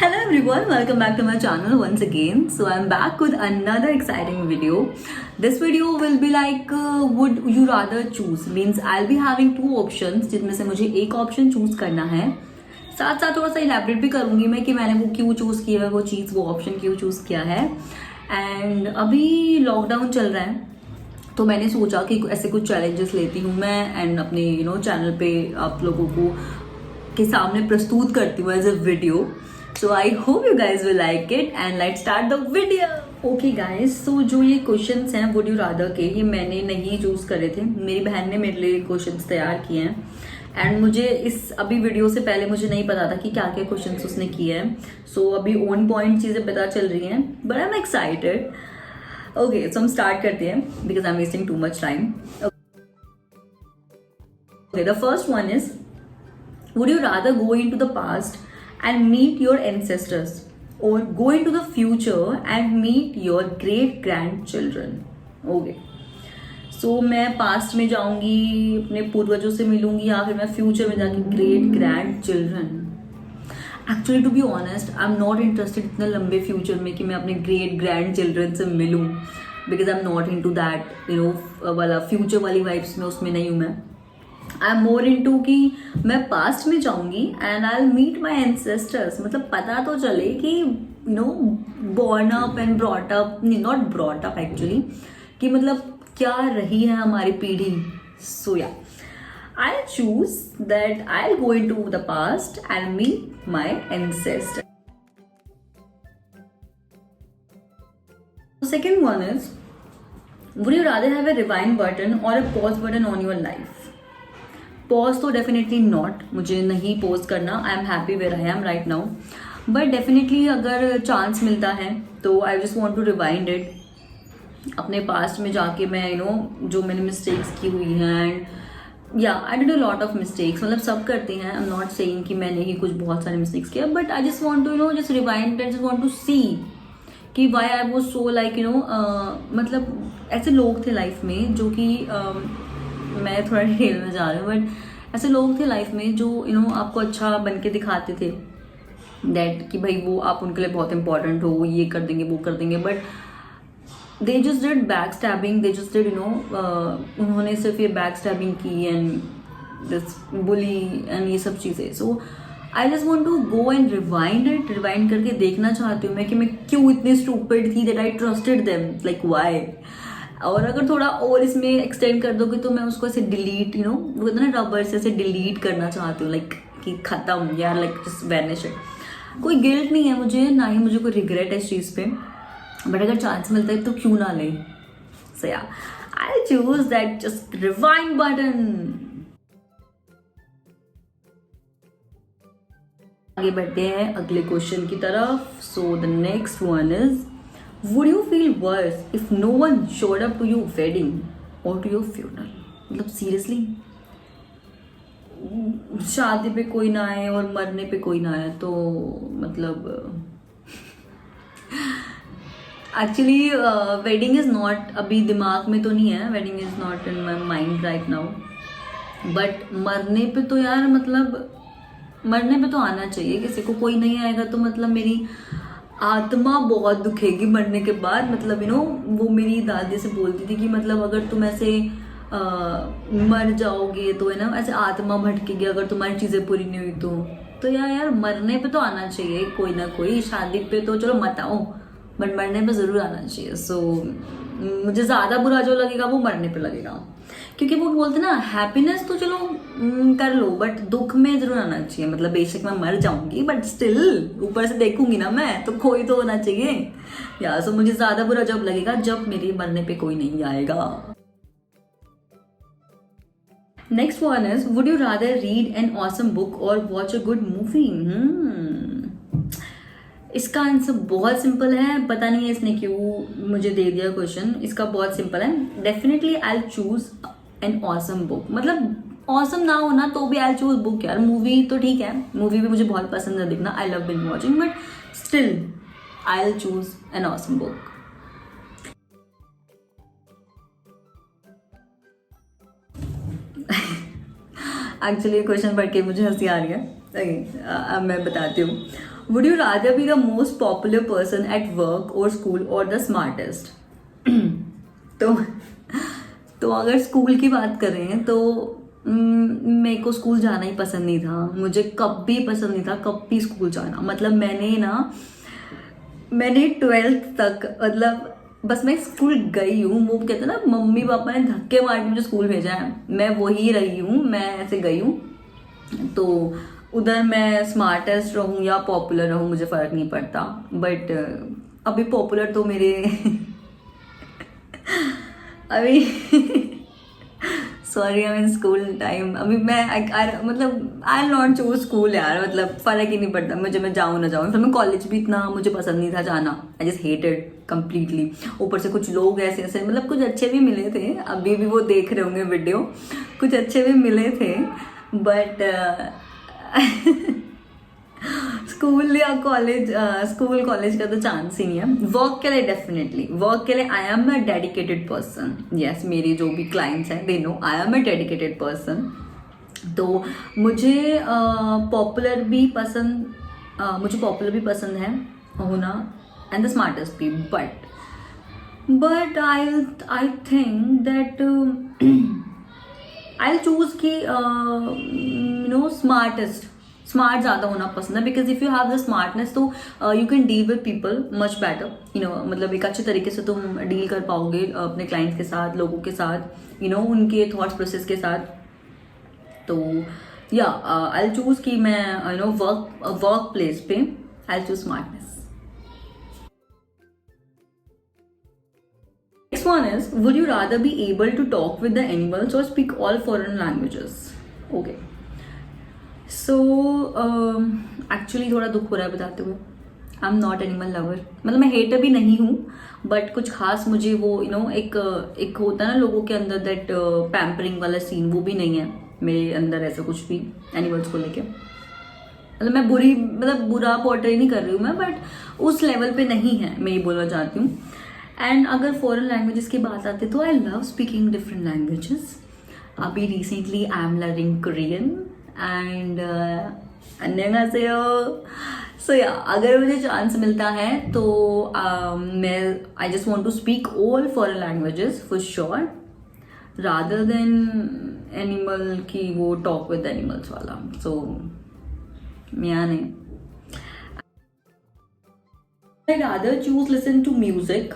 Hello everyone, welcome back to my channel once again. So I'm back with another exciting video. This video will be like would you rather choose, means I'll be having two options जिसमें से मुझे एक option choose करना है, साथ साथ थोड़ा सा इलेबरेट भी करूंगी मैं कि मैंने वो क्यों चूज किया है, वो चीज़ वो ऑप्शन क्यों चूज किया है. एंड अभी लॉकडाउन चल रहा है तो मैंने सोचा कि ऐसे कुछ चैलेंजेस लेती हूँ मैं एंड अपने चैनल पे आप लोगों को के सामने प्रस्तुत करती हूँ as a video. So I hope you guys will like it and let's start the video. Okay guys, so जो ये क्वेश्चंस हैं वुड यू रादर के, ये मैंने नहीं चूज करे थे, मेरी बहन ने मेरे लिए क्वेश्चंस तैयार किए हैं. एंड मुझे इस अभी वीडियो से पहले मुझे नहीं पता था कि क्या क्या क्वेश्चंस उसने किए हैं. सो अभी ऑन पॉइंट चीजें पता चल रही हैं, but I am excited. Okay, so हम स्टार्ट करते हैं because I am wasting too much time. Okay, the first one is would you rather go into the past and meet your ancestors or go into the future and meet your great grandchildren? Okay, so मैं past में जाऊंगी, अपने पूर्वजों से मिलूंगी, या फिर मैं फ्यूचर में जाके great grand children. Actually to be honest I am not interested इतने लंबे फ्यूचर में कि मैं अपने ग्रेट ग्रैंड चिल्ड्रन से मिलूं, because I am not into that वाला फ्यूचर वाली वाइब्स में उसमें नहीं हूं मैं. I am more in to कि मैं पास्ट में जाऊंगी and I will meet my ancestors. मतलब पता तो चले कि born up and brought up, not brought up actually, कि मतलब क्या रही है हमारी पीढ़ी. So yeah I choose that I will go into the past and meet my ancestor. Second one is would you rather have a rewind button or a pause button on your life? Pause तो definitely not, मुझे नहीं pause करना. I am happy where I am right now. But definitely अगर chance मिलता है तो I just want to rewind it. अपने past में जाके मैं जो मैंने मिस्टेक्स की हुई हैं, and yeah I did a lot of mistakes, मतलब सब करते हैं. आई एम नॉट सेइंग कि मैंने ही कुछ बहुत सारे मिस्टेक्स किया, but I just want to just rewind and just want to see कि why I was so like मतलब ऐसे लोग थे लाइफ में जो कि मैं थोड़ा डिटेल में जा रही हूँ, बट ऐसे लोग थे लाइफ में जो आपको अच्छा बन के दिखाते थे दैट कि भाई वो आप उनके लिए बहुत इंपॉर्टेंट हो, वो ये कर देंगे वो कर देंगे, but they just did back stabbing, they just did उन्होंने सिर्फ ये बैक स्टैबिंग की एंड दिस बुली एंड ये सब चीज़ें. So I just want to go and rewind it. Rewind करके देखना चाहती हूँ मैं कि मैं क्यों इतनी स्टूपिड थी that I trusted them, like why. और अगर थोड़ा और इसमें एक्सटेंड कर दोगे तो मैं उसको ऐसे डिलीट वो कहते हैं ना रबर से ऐसे डिलीट करना चाहती हूँ, लाइक कि खत्म यार, लाइक जस्ट वैनिश इट. कोई गिल्ट नहीं है मुझे, ना ही मुझे कोई रिग्रेट है इस चीज़ पे, बट अगर चांस मिलता है तो क्यों ना ले. सो yeah I choose that just rewind button. आगे बढ़ते हैं अगले क्वेश्चन की तरफ. So the next one is would you feel worse if no one showed up to your wedding or to your funeral? मतलब सीरियसली शादी पे कोई ना आए और मरने पे कोई ना आए तो मतलब एक्चुअली वेडिंग इज नॉट अभी दिमाग में तो नहीं है, wedding is not in my mind right now, but मरने पे तो यार मतलब मरने पे तो आना चाहिए किसी को. कोई नहीं आएगा तो मतलब मेरी आत्मा बहुत दुखेगी मरने के बाद. मतलब वो मेरी दादी से बोलती थी कि मतलब अगर तुम ऐसे मर जाओगे तो ऐसे आत्मा भटकेगी अगर तुम्हारी चीजें पूरी नहीं हुई तो यार मरने पे तो आना चाहिए कोई ना कोई. शादी पे तो चलो मत आओ, बट मरने पे जरूर आना चाहिए. सो मुझे ज्यादा बुरा जो लगेगा वो मरने पे लगेगा, क्योंकि वो बोलते ना हैप्पीनेस तो चलो कर लो, बट दुख में जरूर आना चाहिए. मतलब बेशक मैं मर जाऊंगी बट स्टिल ऊपर से देखूंगी ना मैं, तो कोई तो होना चाहिए यार. सो मुझे ज्यादा बुरा जब लगेगा जब मेरे मरने पे कोई नहीं आएगा. Next one is would you rather read an awesome book और वॉच अ गुड मूवी? इसका आंसर बहुत सिंपल है. पता नहीं है इसने क्यों मुझे दे दिया क्वेश्चन. इसका बहुत सिंपल है. Definitely I will choose an awesome book. मतलब ऑसम ना होना तो भी आई विल चूज बुक यार. मूवी तो ठीक है, मूवी भी मुझे बहुत पसंद है देखना, I love binge watching, but still I will choose an awesome book. Actually ये क्वेश्चन पढ़ के मुझे हंसी आ रही है. अब मैं बताती हूँ. Would you rather be the most popular person at work और स्कूल और द स्मार्टेस्ट? तो अगर स्कूल की बात करें तो मेरे को स्कूल जाना ही पसंद नहीं था. मुझे कभी पसंद नहीं था कभी स्कूल जाना. मतलब मैंने 12th तक, मतलब बस मैं स्कूल गई हूँ. वो कहते हैं ना, मम्मी पापा ने धक्के मार के मुझे स्कूल भेजा है, मैं वही रही हूँ, मैं ऐसे गई हूँ. तो उधर मैं स्मार्टेस्ट रहूँ या पॉपुलर रहूँ मुझे फ़र्क नहीं पड़ता. बट अभी पॉपुलर तो मेरे अभी sorry, I mean school time. अभी मैं मतलब आई नॉट चूज स्कूल यार. मतलब फ़र्क ही नहीं पड़ता मुझे, मैं जाऊँ ना जाऊँ. फिर मैं कॉलेज भी इतना मुझे पसंद नहीं था जाना. I just hated completely. ऊपर से कुछ लोग ऐसे ऐसे, मतलब कुछ अच्छे भी मिले थे, अभी भी वो देख रहे होंगे वीडियो, कुछ अच्छे भी मिले थे. बट स्कूल कॉलेज का तो चांस ही नहीं है. वर्क के लिए डेफिनेटली, वर्क के लिए I am a dedicated person. Yes, मेरी जो भी क्लाइंट्स हैं they know I am a dedicated person. तो मुझे पॉपुलर भी पसंद है होना, एंड द स्मार्टेस्ट भी. But I think that I choose कि स्मार्ट ज़्यादा होना पसंद है. Because if you have the smartness तो you can deal with people much better. मतलब एक अच्छे तरीके से तुम डील कर पाओगे अपने क्लाइंट्स के साथ, लोगों के साथ, उनके थॉट्स प्रोसेस के साथ. तो या आई चूज कि मैं वर्क प्लेस पे I choose smartness. Next one is, would you rather be able to talk with the animals or speak all foreign languages? Okay. So, actually थोड़ा दुख हो रहा है बताते हुए. आई एम नॉट एनिमल लवर. मतलब मैं हेटर भी नहीं हूँ, बट कुछ खास मुझे वो एक होता है ना लोगों के अंदर, दैट पैम्परिंग वाला सीन, वो भी नहीं है मेरे अंदर ऐसा कुछ भी एनिमल्स को लेके. मतलब मैं बुरा पोर्ट्रे नहीं कर रही हूँ मैं, बट उस लेवल पे नहीं है, मैं ये बोलना चाहती हूँ. एंड अगर फॉरेन लैंग्वेजेस की बात आती है तो I love speaking different languages. अभी recently I am learning Korean and अन्यंगासेयो. सो या, अगर मुझे चांस मिलता है तो I just want to speak all foreign languages for sure, rather than animal की वो टॉक विद एनिमल्स वाला. सो मैं नहीं. I rather choose listen to music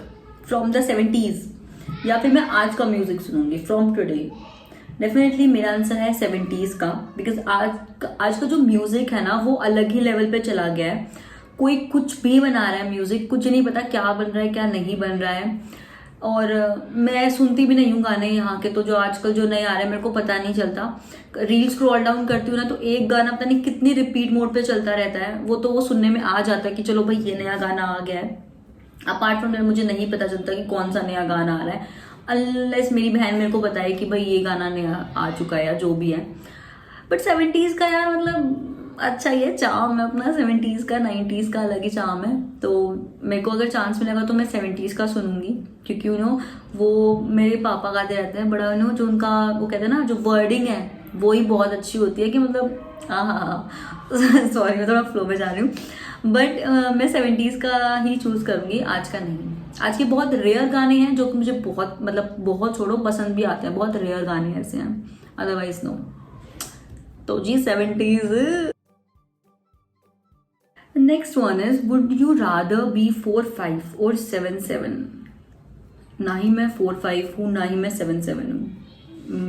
from the 70s या फिर मैं आज का म्यूजिक सुनूंगी फ्रॉम टुडे. डेफिनेटली मेरा आंसर है 70s का. बिकॉज आज का जो म्यूजिक है ना वो अलग ही लेवल पे चला गया है. कोई कुछ भी बना रहा है म्यूजिक, कुछ नहीं पता क्या बन रहा है क्या नहीं बन रहा है. और मैं सुनती भी नहीं हूँ गाने यहाँ के, तो जो आजकल जो नए आ रहे हैं मेरे को पता नहीं चलता. रील स्क्रॉल डाउन करती हूँ ना तो एक गाना पता नहीं कितनी रिपीट मोड पे चलता रहता है. वो सुनने में आ जाता है कि चलो भाई ये नया गाना आ गया है. अपार्ट फ्रॉम दैट मुझे नहीं पता चलता कि कौन सा नया गाना आ रहा है, अनलेस मेरी बहन मेरे को बताए कि भाई ये गाना नया आ चुका है या जो भी है. बट 70s का यार मतलब अच्छा ही है, चार्म है अपना 70s का. 90s का अलग ही चार्म है. तो मेरे को अगर चांस मिलेगा तो मैं 70s का सुनूंगी, क्योंकि वो मेरे पापा गाते रहते हैं बड़ा. जो उनका वो कहते हैं ना, जो वर्डिंग है वो ही बहुत अच्छी होती है कि मतलब हाँ सॉरी मैं थोड़ा फ्लो में जा रही हूँ. बट मैं 70s का ही चूज करूंगी, आज का नहीं. आज के बहुत रेयर गाने हैं जो कि मुझे बहुत छोड़ो पसंद भी आते हैं. बहुत रेयर गाने ऐसे हैं, अदरवाइज नो. तो जी 70s. Next one is, would you rather B 4'5" और 7'7"? ना ही मैं 4'5" हूँ ना ही मैं 7'7" हूँ,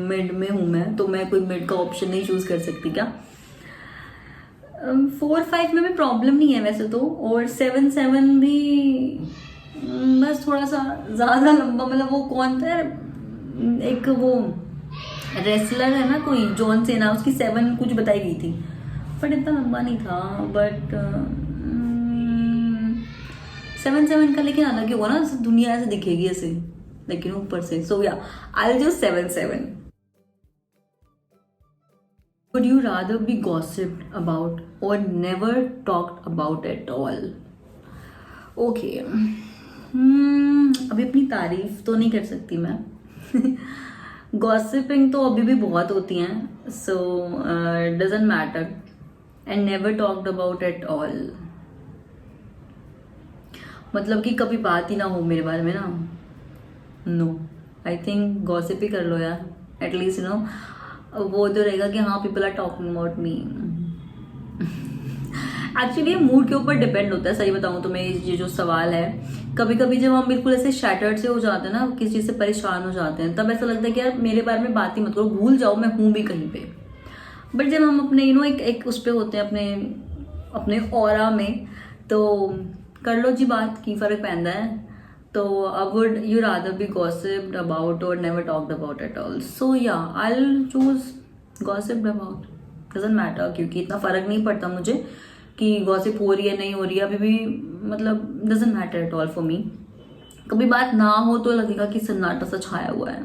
मिड में हूँ मैं. तो मैं कोई मिड का ऑप्शन नहीं चूज कर सकती क्या? 4'5" में भी प्रॉब्लम नहीं है वैसे तो, और 7'7" भी बस थोड़ा सा ज्यादा लंबा. मतलब वो कौन था एक वो रेसलर है ना कोई, जॉन सेना, उसकी 7 कुछ बताई गई थी, बट इतना लंबा नहीं था. बट 7'7" का लेकिन अलग ही होगा ना, दुनिया ऐसे दिखेगी ऐसे लेकिन ऊपर से. सो yeah, I will choose 7'7". Would you rather be gossiped about or never talked about at all? Okay. अभी अपनी तारीफ तो नहीं कर सकती मैं. गॉसिपिंग तो अभी भी बहुत होती हैं, सो doesn't matter. And never talked about at all. मतलब कि कभी बात ही ना हो मेरे बारे में ना, नो। आई थिंक गॉसिप ही कर लो यार, एटलीस्ट वो तो रहेगा कि हाँ people are talking about me. Actually ये मूड के ऊपर डिपेंड होता है, सही बताऊं तो मैं ये जो सवाल है, कभी कभी जब हम बिल्कुल ऐसे शैटर्ड से हो जाते हैं ना, किसी चीज से परेशान हो जाते हैं, तब ऐसा लगता है कि यार मेरे बारे में बात ही मत करो, भूल जाओ मैं हूं भी कहीं पे। बट जब हम अपने एक उस पे होते हैं, अपने अपने ऑरा में, तो कर लो जी बात, की फर्क पैंदा है। तो would you rather be gossiped about और never talked about at all? So yeah I will choose gossiped about, doesn't matter, क्योंकि इतना फर्क नहीं पड़ता मुझे कि गॉसिप हो रही है नहीं हो रही है, अभी भी मतलब doesn't matter at all for me. कभी बात ना हो तो लगेगा कि सन्नाटा सा छाया हुआ है।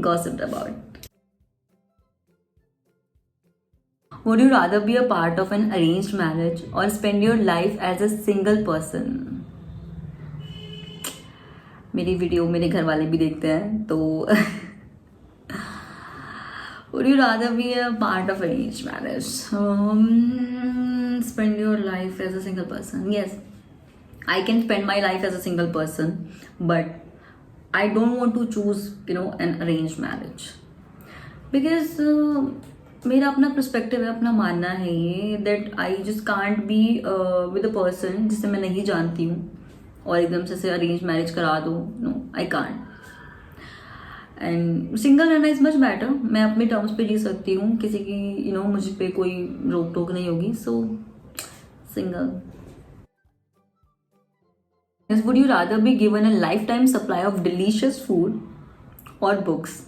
गॉसिप्ड about. Would you rather be a part of an arranged marriage or spend your life as a single person? मेरी वीडियो मेरे घर वाले भी देखते हैं, तो would you rather be a part of arranged marriage? Spend your life as a single person. Yes, I can spend my life as a single person, but I don't want to choose, an arranged marriage because मेरा अपना perspective है, अपना मानना है ये, that I just can't be with a person जिसे मैं नहीं जानती हूँ और एकदम से अरेंज मैरिज करा दो। No, I can't. And single रहना इज मच बेटर। मैं अपने टर्म्स पे जी सकती हूँ, किसी की मुझ पे कोई रोक टोक नहीं होगी। सो single. Would you rather be given a life time supply of delicious food और बुक्स?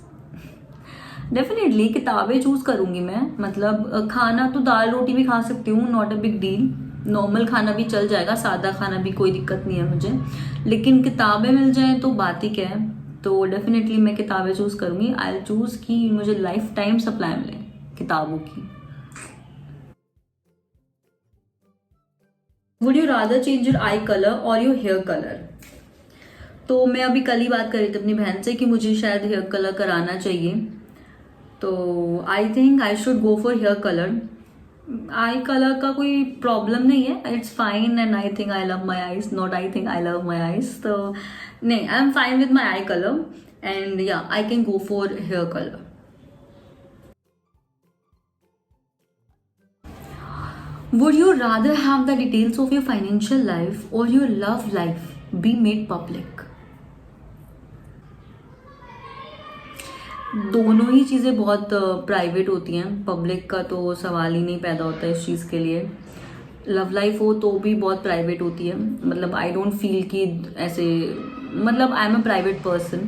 डेफिनेटली किताबें चूज करूंगी मैं। मतलब खाना तो दाल रोटी भी खा सकती हूँ, not a big deal. Normal खाना भी चल जाएगा, सादा खाना भी कोई दिक्कत नहीं है मुझे, लेकिन किताबें मिल जाएं तो बात ही क्या है। तो डेफिनेटली मैं किताबें चूज करूंगी। आई चूज कि मुझे लाइफ टाइम सप्लाई मिले किताबों की। Would you rather change your I colour और योर हेयर कलर? तो मैं अभी कल ही बात कर रही थी अपनी बहन से कि मुझे शायद हेयर कलर कराना चाहिए, तो I think I should go for hair colour. Eye colour का कोई प्रॉब्लम नहीं है, it's fine, and I think I love my eyes, not I think I love my eyes. तो नहीं, I am fine with my eye colour, and yeah I can go for hair colour. Would you rather have the details of your financial life और your love life be made public? दोनों ही चीज़ें बहुत private होती हैं, public का तो सवाल ही नहीं पैदा होता है इस चीज़ के लिए। लव लाइफ हो तो भी बहुत प्राइवेट होती है। मतलब आई डोंट फील कि ऐसे, मतलब आई एम अ प्राइवेट पर्सन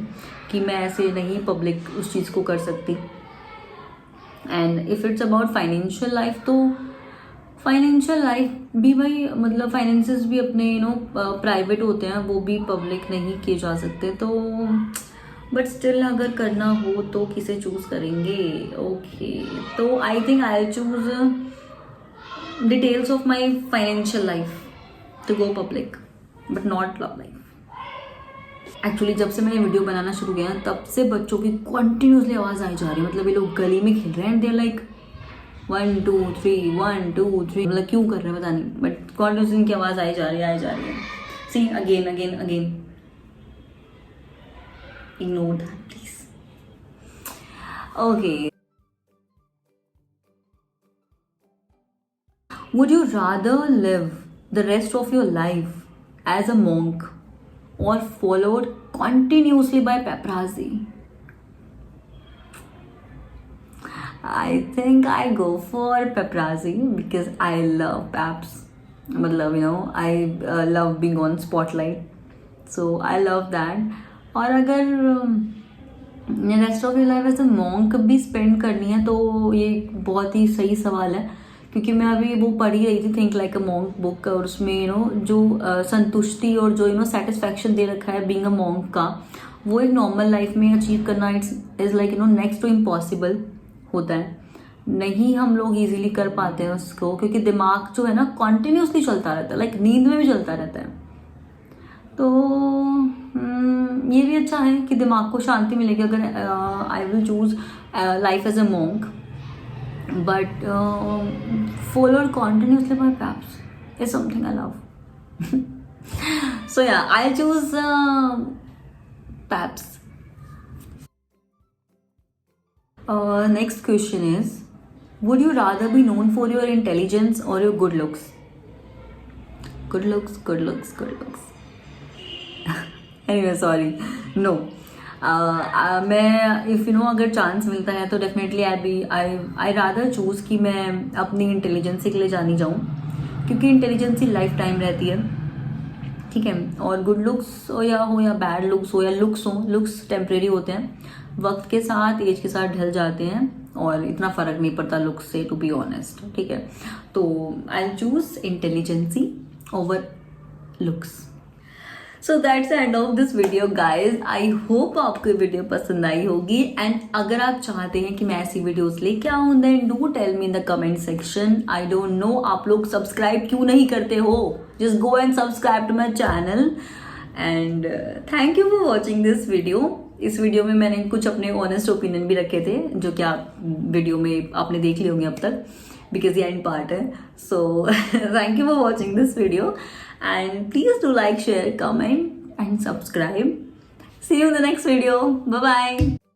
कि मैं ऐसे नहीं पब्लिक उस चीज़ को कर सकती। And if it's about financial life, तो फाइनेंशियल लाइफ भी भाई, मतलब फाइनेंसेस भी अपने प्राइवेट होते हैं, वो भी पब्लिक नहीं किए जा सकते। तो बट स्टिल अगर करना हो तो किसे चूज करेंगे? ओके, तो I think I choose details of my financial life to go public, but not love life. Actually जब से मैंने वीडियो बनाना शुरू किया तब से बच्चों की कंटिन्यूसली आवाज आई जा रही है। मतलब ये लोग गली में खेल रहे हैं, दे लाइक 1 2 3 1 2 3, मतलब क्यों कर रहे हैं पता नहीं, बट कंटिन्यूसली इनकी आवाज आई जा रही है। See again again again. Ignore that, please. Okay. Would you rather live the rest of your life as a monk or followed continuously by paparazzi? I think I go for paparazzi because I love paps. मतलब I love being on spotlight, so I love that. और अगर rest of your life as a monk भी spend करनी है तो ये बहुत ही सही सवाल है, क्योंकि मैं अभी वो पढ़ ही रही थी think like a monk book, और उसमें जो संतुष्टि और जो सेटिस्फैक्शन दे रखा है बीइंग अ मॉन्क का, वो एक नॉर्मल लाइफ में अचीव करना it's is like next to impossible होता है। नहीं हम लोग इजीली कर पाते हैं उसको, क्योंकि दिमाग जो है ना कॉन्टिन्यूसली चलता रहता है, लाइक नींद में भी चलता रहता है। तो ये भी अच्छा है कि दिमाग को शांति मिलेगी अगर I will choose life as a monk. but followed continuously by Paps is something I love. So yeah, I'll choose Paps. Next question is, would you rather be known for your intelligence or your good looks? Good looks, good looks, good looks. Anyway, sorry, no. मैं if अगर chance मिलता है तो definitely I rather choose कि मैं अपनी intelligence के लिए जानी जाऊँ, क्योंकि इंटेलिजेंसी लाइफ टाइम रहती है, ठीक है। और गुड लुक्स हो या बैड लुक्स हो या लुक्स टेम्परेरी होते हैं, वक्त के साथ एज के साथ ढल जाते हैं और इतना फ़र्क नहीं पड़ता लुक्स से, टू बी ऑनेस्ट, ठीक है। तो I choose intelligency over looks. So that's the end of this video guys. I hope आपको वीडियो पसंद आई होगी, एंड अगर आप चाहते हैं कि मैं ऐसी वीडियोस लेके आऊँ then do tell me in the comment section. I don't know आप लोग सब्सक्राइब क्यों नहीं करते हो, just go and subscribe to my channel, and thank you for watching this video. इस वीडियो में मैंने कुछ अपने ऑनेस्ट ओपिनियन भी रखे थे, जो कि आप वीडियो में आपने देख लिए होंगे अब तक, बिकॉज ये एंड पार्ट है। So thank you for watching this video, and please do like, share, comment and subscribe. See you in the next video. Bye bye.